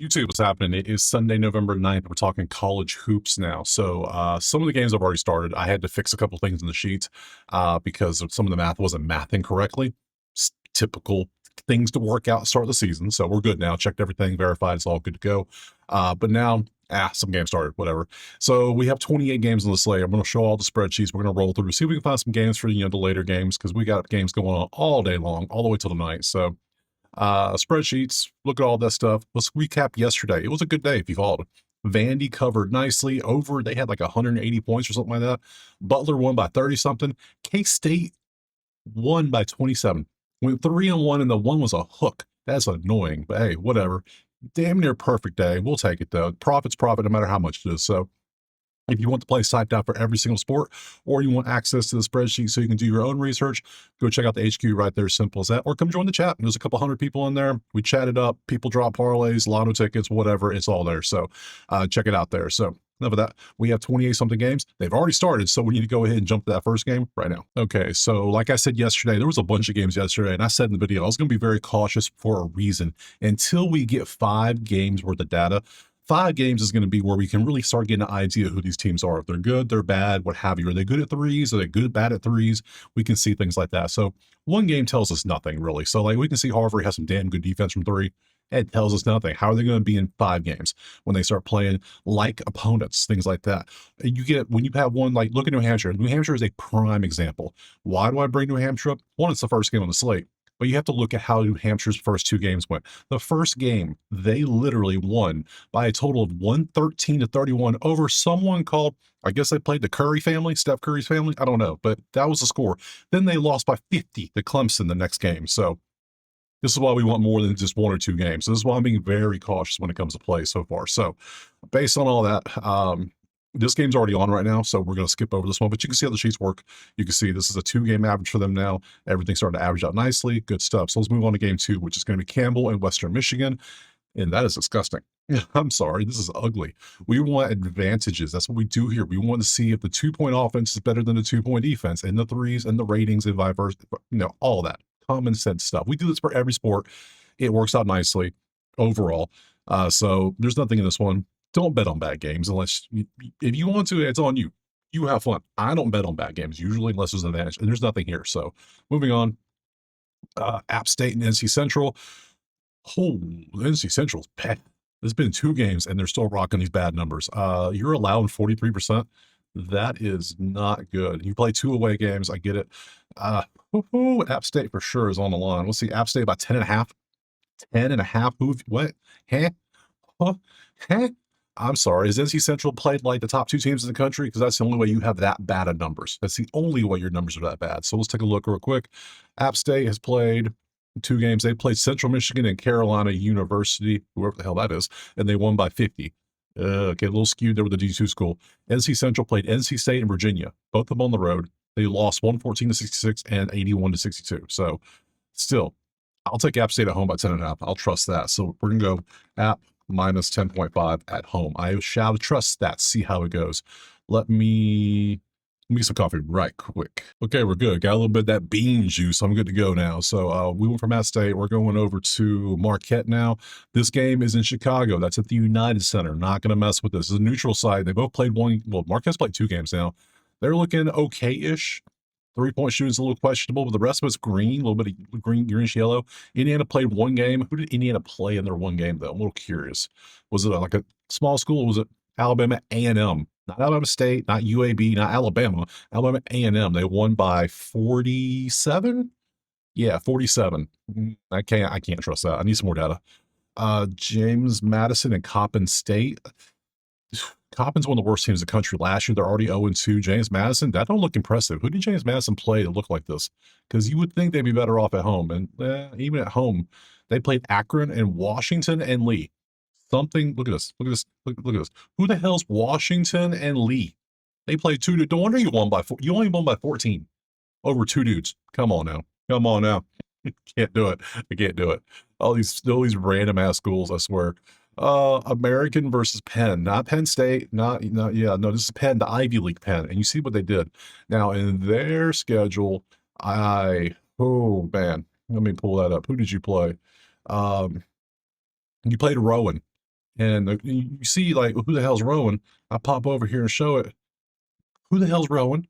YouTube, what's happening? It is Sunday, November 9th. We're talking college hoops now. So some of the games have already started. I had to fix a couple things in the sheet because some of the math wasn't mathing correctly. Typical things to work out start of the season. So we're good now. Checked everything, verified. It's all good to go. But now, some games started, whatever. So we have 28 games on the slate. I'm going to show all the spreadsheets. We're going to roll through, see if we can find some games for, the later games because we got games going on all day long, all the way till the night. So spreadsheets, look at all that stuff. Let's recap yesterday. It was a good day if you followed. Vandy covered nicely over. They had like 180 points or something like that. Butler won by 30 something. K-State won by 27. Went 3-1, and the one was a hook. That's annoying, but hey, whatever. Damn near perfect day. We'll take it though. Profit's profit no matter how much it is. So if you want the place typed out for every single sport, or you want access to the spreadsheet so you can do your own research, go check out the HQ right there. Simple as that. Or come join the chat. There's a couple hundred people in there. We chatted up. People drop parlays, lotto tickets, whatever. It's all there. So check it out there. So enough of that. We have 28 something games. They've already started, so we need to go ahead and jump to that first game right now. Okay, so like I said yesterday, there was a bunch of games yesterday, and I said in the video I was going to be very cautious for a reason. Until we get 5 games worth of data, 5 games is going to be where we can really start getting an idea of who these teams are. If they're good, they're bad, what have you. Are they good at threes? Are they good, bad at threes? We can see things like that. So one game tells us nothing really. So like we can see Harvard has some damn good defense from 3. It tells us nothing. How are they going to be in 5 games when they start playing like opponents, things like that? You get, when you have one, like look at New Hampshire. New Hampshire is a prime example. Why do I bring New Hampshire up? One, it's the first game on the slate. But you have to look at how New Hampshire's first 2 games went. The first game, they literally won by a total of 113-31 over someone called, I guess they played the Curry family, Steph Curry's family. I don't know, but that was the score. Then they lost by 50 to Clemson the next game. So this is why we want more than just 1 or 2 games. So this is why I'm being very cautious when it comes to play so far. So based on all that, this game's already on right now, so we're going to skip over this one, but you can see how the sheets work. You can see this is a 2-game average for them now. Everything's starting to average out nicely. Good stuff. So let's move on to game 2, which is going to be Campbell and Western Michigan. And that is disgusting. I'm sorry. This is ugly. We want advantages. That's what we do here. We want to see if the 2-point offense is better than the 2-point defense and the threes and the ratings and vice versa. All that common sense stuff. We do this for every sport. It works out nicely overall. So there's nothing in this one. Don't bet on bad games unless if you want to, it's on you. You have fun. I don't bet on bad games usually unless there's an advantage, and there's nothing here. So moving on, App State and NC Central. Oh, NC Central's bad. There's been 2 games and they're still rocking these bad numbers. You're allowing 43%. That is not good. You play 2 away games. I get it. App State for sure is on the line. Let's see. App State about 10.5. 10.5. What? Huh? Huh? Huh? I'm sorry. Has NC Central played like the top 2 teams in the country? Because that's the only way you have that bad of numbers. That's the only way your numbers are that bad. So let's take a look real quick. App State has played 2 games. They played Central Michigan and Carolina University, whoever the hell that is, and they won by 50. Okay, a little skewed there with the D2 school. NC Central played NC State and Virginia, both of them on the road. They lost 114-66 and 81-62. So still, I'll take App State at home by 10.5. I'll trust that. So we're going to go App minus 10.5 at home. I shall trust that. See how it goes. Let me get some coffee right quick. Okay, we're good. Got a little bit of that bean juice. I'm good to go now. So we went from App State. We're going over to Marquette now. This game is in Chicago. That's at the United Center. Not going to mess with this. It's a neutral site. They both played one. Well, Marquette's played 2 games now. They're looking okay-ish. 3-point shooting's a little questionable, but the rest of it's green, a little bit of greenish yellow. Indiana played 1 game. Who did Indiana play in their 1 game, though? I'm a little curious. Was it like a small school, or was it Alabama A&M? Not Alabama State, not UAB, not Alabama. Alabama A&M. They won by 47? Yeah, 47. I can't trust that. I need some more data. James Madison and Coppin State. Coppin's one of the worst teams in the country last year. They're already 0-2. James Madison, that don't look impressive. Who did James Madison play to look like this? Because you would think they'd be better off at home. And even at home, they played Akron and Washington and Lee. Something, look at this. Look at this. Look at this. Who the hell's Washington and Lee? They played 2 dudes. No wonder you won by 4. You only won by 14 over 2 dudes. Come on now. Come on now. Can't do it. I can't do it. All these random ass schools, I swear. American versus Penn, not Penn State, no, this is Penn, the Ivy League Penn, and you see what they did. Now, in their schedule, oh, man, let me pull that up. Who did you play? You played Rowan. And you see, like, who the hell's rowing? I pop over here and show it. Who the hell's rowing?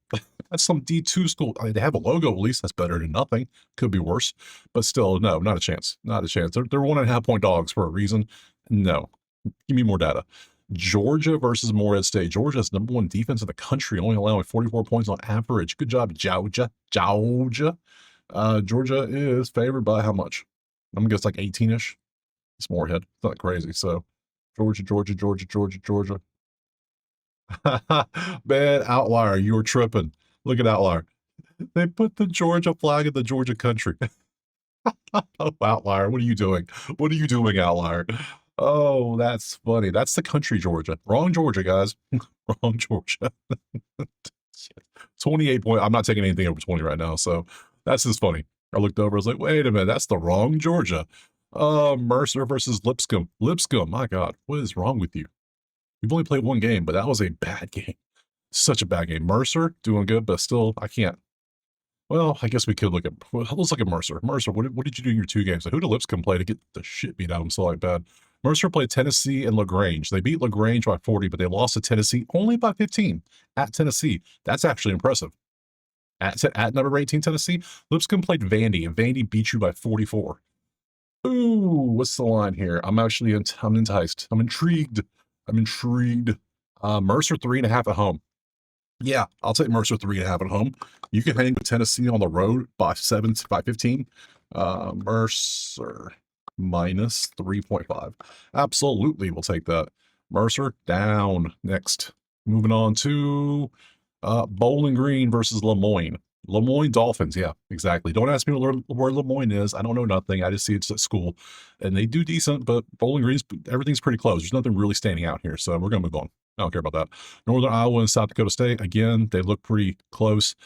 That's some D2 school. I mean, they have a logo, at least. That's better than nothing. Could be worse. But still, no, not a chance. Not a chance. They're 1.5 point dogs for a reason. No. Give me more data. Georgia versus Morehead State. Georgia's #1 defense in the country, only allowing 44 points on average. Good job, Georgia. Georgia. Georgia is favored by how much? I'm gonna guess like 18-ish. It's Morehead. It's not crazy. So Georgia, Georgia, Georgia, Georgia, Georgia. Man, outlier, you were tripping. Look at outlier. They put the Georgia flag in the Georgia country. Oh, outlier, what are you doing? What are you doing, outlier? Oh, that's funny. That's the country Georgia. Wrong Georgia, guys. Wrong Georgia. 28 point. I'm not taking anything over 20 right now, so that's just funny. I looked over, I was like, wait a minute, that's the wrong Georgia. Mercer versus Lipscomb. Lipscomb, my God, what is wrong with you? We've only played one game, but that was a bad game. Such a bad game. Mercer, doing good, but still, I can't. Well, I guess we could look at, let's look at Mercer. Mercer, what did you do in your 2 games? Who did Lipscomb play to get the shit beat out of them so like bad? Mercer played Tennessee and LaGrange. They beat LaGrange by 40, but they lost to Tennessee only by 15 at Tennessee. That's actually impressive. At number 18, Tennessee, Lipscomb played Vandy, and Vandy beat you by 44. Ooh, what's the line here? I'm enticed. I'm intrigued. Mercer 3.5 at home. Yeah, I'll take Mercer 3.5 at home. You can hang with Tennessee on the road by 15. Mercer minus 3.5. Absolutely, we'll take that. Mercer down. Next, moving on to Bowling Green versus Lemoyne. Lemoyne Dolphins, yeah, exactly. Don't ask me where Lemoyne is. I don't know nothing. I just see it's at school, and they do decent, but Bowling Green's, everything's pretty close. There's nothing really standing out here, so we're going to move on. I don't care about that. Northern Iowa and South Dakota State, again, they look pretty close.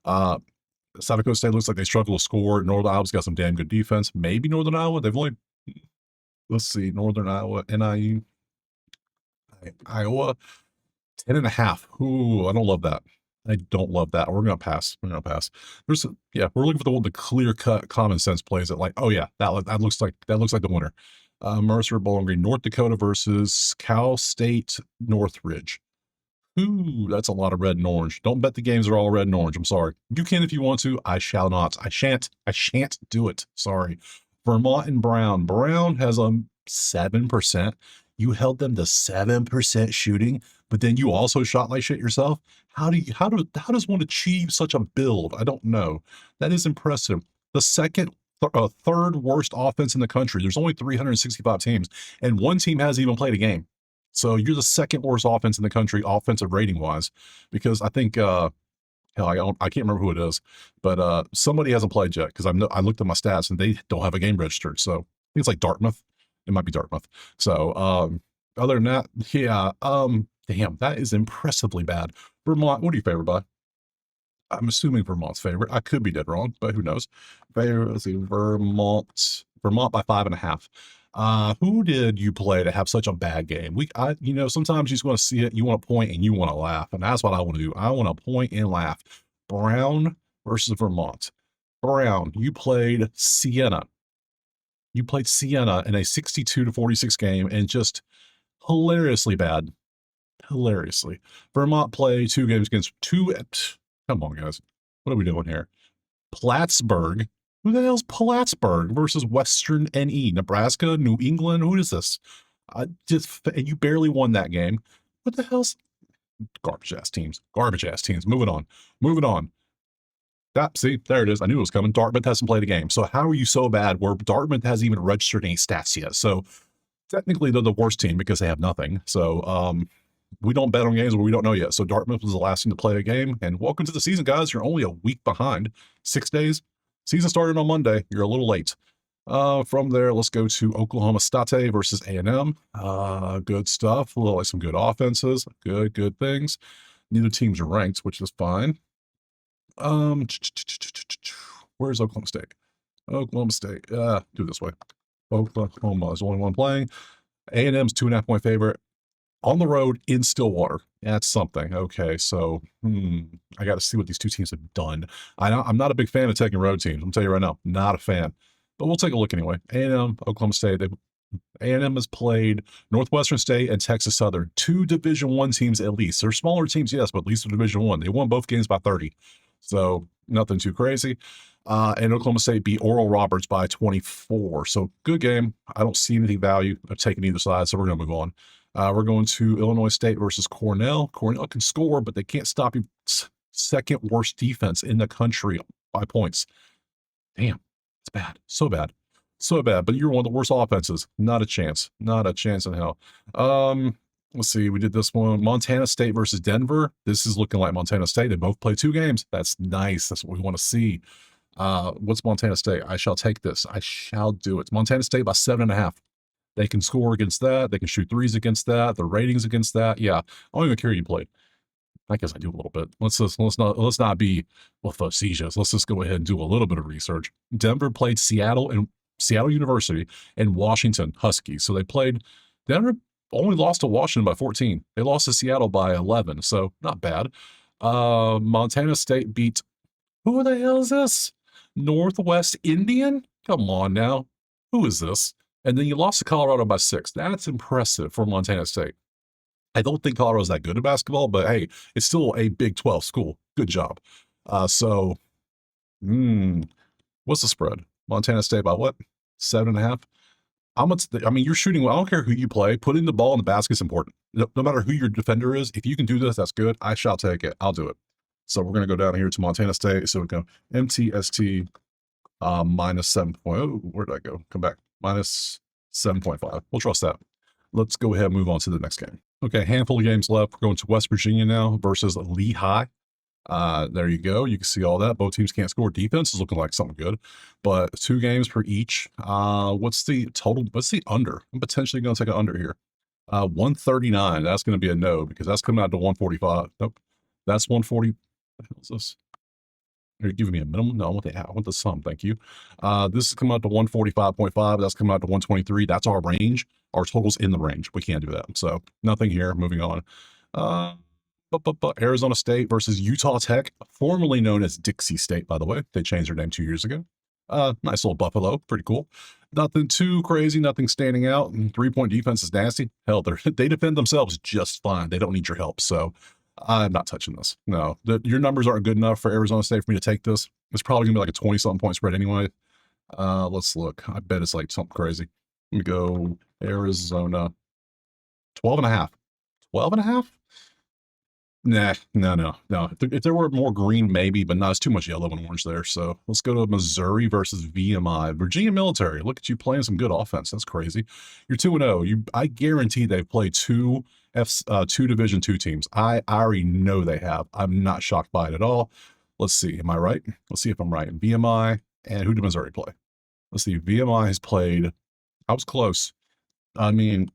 South Dakota State looks like they struggle to score. Northern Iowa's got some damn good defense. Maybe Northern Iowa, they've only, let's see, Northern Iowa, NIU, Iowa, 10.5. Ooh, I don't love that. I don't love that. We're gonna pass. We're gonna pass. Yeah, we're looking for the clear-cut common sense plays that, like, oh yeah, that looks like the winner. Mercer, Bowling Green, North Dakota versus Cal State Northridge. Ooh, that's a lot of red and orange. Don't bet the games are all red and orange. I'm sorry. You can if you want to. I shall not. I shan't do it. Sorry. Vermont and Brown. Brown has a 7%. You held them to 7% shooting, but then you also shot like shit yourself. How does one achieve such a build? I don't know. That is impressive. The third worst offense in the country. There's only 365 teams, and one team hasn't even played a game. So you're the second worst offense in the country, offensive rating wise, because I think hell, I can't remember who it is, but somebody hasn't played yet because I looked at my stats and they don't have a game registered. So I think it's like Dartmouth. It might be Dartmouth. So other than that, yeah, damn, that is impressively bad. Vermont, what do you favor by? I'm assuming Vermont's favorite. I could be dead wrong, but who knows? Let's see, Vermont by 5.5. Who did you play to have such a bad game? Sometimes you just want to see it, you want to point and you want to laugh, and that's what I want to do. I want to point and laugh. Brown versus Vermont. Brown, you played Siena. You played Siena in a 62-46 game and just hilariously bad. Hilariously. Vermont played 2 games against come on, guys. What are we doing here? Plattsburgh. Who the hell's Plattsburgh versus Western NE? Nebraska? New England? Who is this? You barely won that game. What the hell's garbage ass teams? Garbage ass teams. Moving on. See, there it is. I knew it was coming. Dartmouth hasn't played a game. So how are you so bad where Dartmouth hasn't even registered any stats yet? So technically they're the worst team because they have nothing. So we don't bet on games where we don't know yet. So Dartmouth was the last team to play a game. And welcome to the season, guys. You're only a week behind. 6 days. Season started on Monday. You're a little late. From there, let's go to Oklahoma State versus A&M. Good stuff. Some good offenses. Good things. Neither team's ranked, which is fine. Where's Oklahoma State? Oklahoma State. Do it this way. Oklahoma is the only one playing. A&M's 2.5-point favorite. On the road in Stillwater. That's something. Okay, so I got to see what these two teams have done. I'm not a big fan of taking road teams. I'm telling you right now, not a fan. But we'll take a look anyway. A&M, Oklahoma State, A&M has played Northwestern State and Texas Southern, two Division One teams at least. They're smaller teams, yes, but at least they're Division One. They won both games by 30, so nothing too crazy. And Oklahoma State beat Oral Roberts by 24. So good game. I don't see any value of taking either side, so we're going to move on. We're going to Illinois State versus Cornell. Cornell can score, but they can't stop you. Second worst defense in the country by points. Damn, it's bad. So bad. So bad. But you're one of the worst offenses. Not a chance. Not a chance in hell. Let's see. We did this one. Montana State versus Denver. This is looking like Montana State. They both play 2 games. That's nice. That's what we want to see. What's Montana State? I shall take this. I shall do it. Montana State by 7.5. They can score against that. They can shoot threes against that. The ratings against that. Yeah. I don't even care who you played. I guess I do a little bit. Let's not be facetious. Let's just go ahead and do a little bit of research. Denver played Seattle University and Washington Huskies. So they played. Denver only lost to Washington by 14. They lost to Seattle by 11. So not bad. Montana State beat. Who the hell is this? Northwest Indian? Come on now. Who is this? And then you lost to Colorado by 6. That's impressive for Montana State. I don't think Colorado's that good at basketball, but hey, it's still a Big 12 school. Good job. What's the spread? Montana State by what? 7.5? You're shooting well. I don't care who you play. Putting the ball in the basket's important. No matter who your defender is, if you can do this, that's good. I shall take it. I'll do it. So we're going to go down here to Montana State. So we go MTST minus 7. Where did I go? Come back. Minus 7.5. We'll trust that. Let's go ahead and move on to the next game. Okay, handful of games left. We're going to West Virginia now versus Lehigh. There you go. You can see all that. Both teams can't score. Defense is looking like something good, but 2 games per each. What's the total? What's the under? I'm potentially going to take an under here. 139. That's going to be a no because that's coming out to 145. Nope. That's 140. What the hell is this? Are you giving me a minimum? No, I want the sum. Thank you. This is coming out to 145.5. That's coming out to 123. That's our range. Our total's in the range. We can't do that. So nothing here. Moving on. Arizona State versus Utah Tech, formerly known as Dixie State, by the way. They changed their name 2 years ago. Nice little Buffalo. Pretty cool. Nothing too crazy. Nothing standing out. 3-point defense is nasty. Hell, they defend themselves just fine. They don't need your help. So I'm not touching this. No, your numbers aren't good enough for Arizona State for me to take this. It's probably gonna be like a 20-something point spread anyway. Let's look. I bet it's like something crazy. Let me go Arizona. 12.5. 12.5? Nah, no. If there were more green, maybe, but not. It's too much yellow and orange there. So let's go to Missouri versus VMI. Virginia Military. Look at you playing some good offense. That's crazy. You're 2-0. I guarantee they've played 2 Division II teams. I already know they have. I'm not shocked by it at all. Let's see. Am I right? Let's see if I'm right. VMI and who did Missouri play? Let's see. VMI has played. I was close. I mean,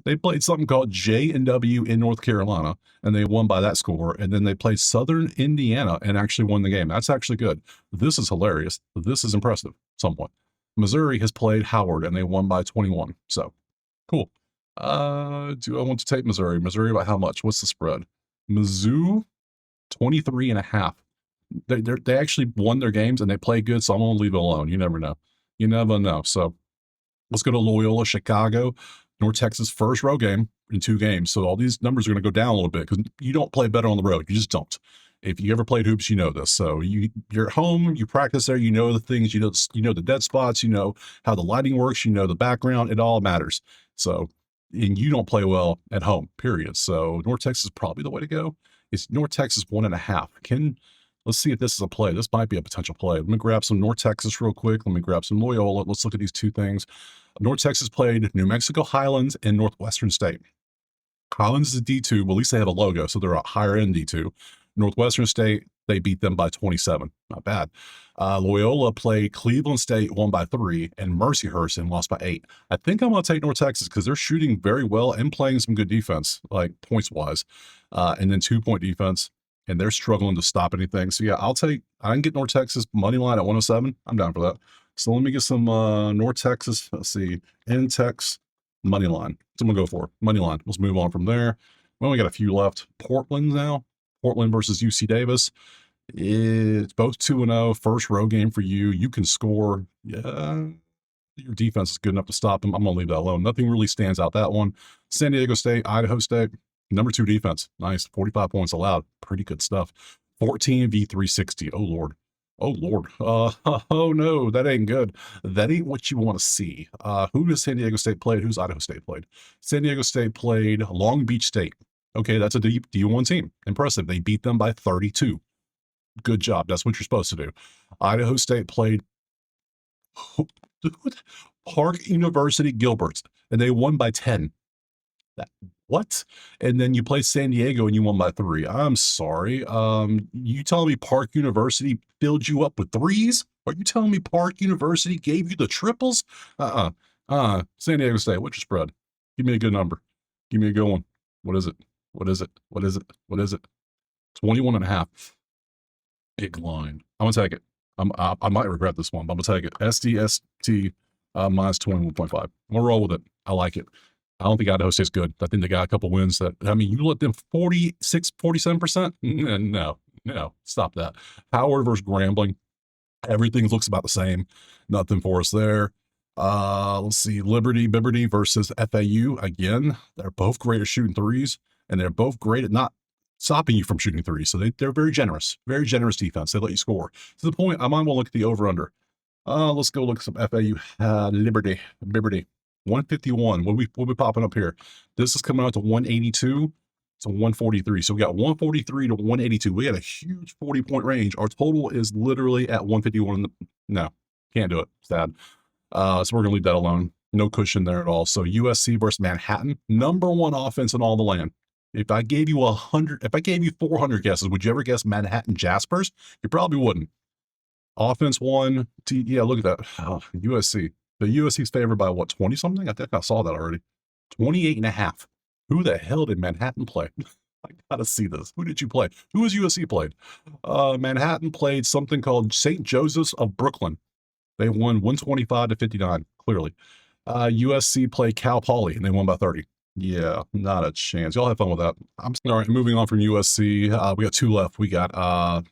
they played something called J&W in North Carolina, and they won by that score. And then they played Southern Indiana and actually won the game. That's actually good. This is hilarious. This is impressive, somewhat. Missouri has played Howard, and they won by 21. So, cool. Do I want to take Missouri? Missouri by how much? What's the spread? Mizzou, 23.5. They actually won their games, and they play good, so I'm going to leave it alone. You never know. You never know. So, let's go to Loyola, Chicago. North Texas first road game in 2 games. So all these numbers are going to go down a little bit because you don't play better on the road. You just don't. If you ever played hoops, you know this. So you're at home, you practice there, you know the things, you know the dead spots, you know how the lighting works, you know the background, it all matters. So, and you don't play well at home, period. So North Texas is probably the way to go. It's North Texas 1.5. Let's see if this is a play. This might be a potential play. Let me grab some North Texas real quick. Let me grab some Loyola. Let's look at these 2 things. North Texas played New Mexico Highlands and Northwestern State. Highlands is a D2, but at least they have a logo, so they're a higher end D2. Northwestern State, they beat them by 27. Not bad. Loyola played Cleveland State, won by 3, and Mercyhurst and lost by 8. I think I'm going to take North Texas because they're shooting very well and playing some good defense, like points-wise. And then 2-point defense, and they're struggling to stop anything. So, yeah, I can get North Texas money line at 107. I'm down for that. So let me get some North Texas. Let's see. Intex money line. That's what I'm going to go for. Money line. Let's move on from there. We only got a few left. Portland now. Portland versus UC Davis. It's both 2-0. First road game for you. You can score. Yeah. your defense is good enough to stop them. I'm going to leave that alone. Nothing really stands out that one. San Diego State, Idaho State, number 2 defense. Nice. 45 points allowed. Pretty good stuff. 14 v 360. Oh, Lord. Oh, Lord. Oh, no, that ain't good. That ain't what you want to see. Who does San Diego State play? Who's Idaho State played? San Diego State played Long Beach State. Okay, that's a D1 team. Impressive. They beat them by 32. Good job. That's what you're supposed to do. Idaho State played Park University Gilbert, and they won by 10. That, what? And then you play San Diego and you won by 3. I'm sorry. You telling me Park University filled you up with threes? Are you telling me Park University gave you the triples? San Diego State, what's your spread? Give me a good number. Give me a good one. What is it? What is it? What is it? What is it? 21 and a half. Big line. I'm gonna take it. I might regret this one, but I'm gonna take it. SDST minus 21.5. I'm gonna roll with it. I like it. I don't think Idaho State's good. I think they got a couple wins that, I mean, you let them 46, 47%? No, stop that. Howard versus Grambling. Everything looks about the same. Nothing for us there. Let's see. Liberty versus FAU. Again, they're both great at shooting threes, and they're both great at not stopping you from shooting threes. So they're very generous defense. They let you score. To the point, I might want to look at the over-under. Let's go look at some FAU. Liberty. 151. What we popping up here? This is coming out to 182 to 143. So we got 143 to 182. We got a huge 40-point range. Our total is literally at 151. No, can't do it. Sad. So we're gonna leave that alone. No cushion there at all. So USC versus Manhattan, number 1 offense in all the land. If I gave you 400 guesses, would you ever guess Manhattan Jaspers? You probably wouldn't. Offense 1. Yeah, look at that. USC. The USC's favored by what, 20 something? I think I saw that already. 28 and a half. Who the hell did Manhattan play? I gotta see this. Who did you play? Who has USC played? Manhattan played something called St. Joseph's of Brooklyn. They won 125 to 59, clearly. USC played Cal Poly, and they won by 30. Yeah, not a chance. Y'all have fun with that. All right, moving on from USC. We got 2 left. We got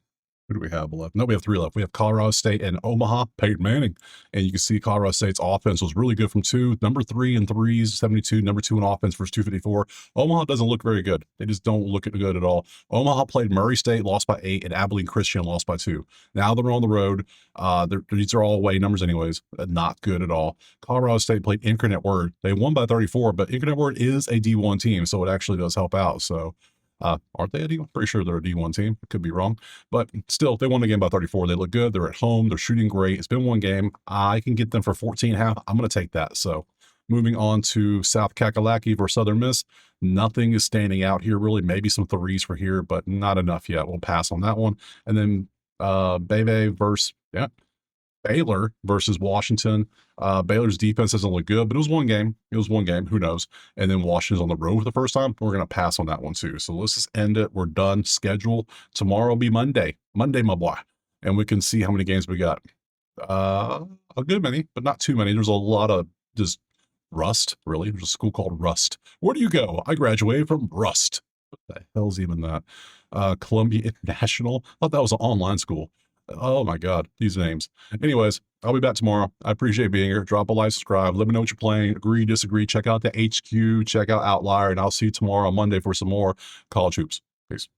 who do we have left? No, we have 3 left. We have Colorado State and Omaha, Peyton Manning. And you can see Colorado State's offense was really good from 2. Number 3 in threes, 72. Number 2 in offense versus 254. Omaha doesn't look very good. They just don't look good at all. Omaha played Murray State, lost by 8, and Abilene Christian lost by 2. Now they're on the road. These are all away numbers anyways. Not good at all. Colorado State played Incarnate Word. They won by 34, but Incarnate Word is a D1 team, so it actually does help out. So aren't they a D1? Pretty sure they're a D1 team. I could be wrong. But still, they won the game by 34. They look good. They're at home. They're shooting great. It's been 1 game. I can get them for 14.5. I'm going to take that. So moving on to South Kakalaki versus Southern Miss. Nothing is standing out here, really. Maybe some threes for here, but not enough yet. We'll pass on that one. And then Bebe versus, Baylor versus Washington. Baylor's defense doesn't look good, but it was 1 game. Who knows? And then Washington's on the road for the first time. We're going to pass on that one too. So let's just end it. We're done. Schedule. Tomorrow will be Monday. Monday, my boy. And we can see how many games we got. A good many, but not too many. There's a lot of just Rust, really. There's a school called Rust. Where do you go? I graduated from Rust. What the hell's even that? Columbia International. I thought that was an online school. Oh my God, these names. Anyways, I'll be back tomorrow. I appreciate being here. Drop a like, subscribe. Let me know what you're playing. Agree, disagree. Check out the HQ. Check out Outlier. And I'll see you tomorrow on Monday for some more college hoops. Peace.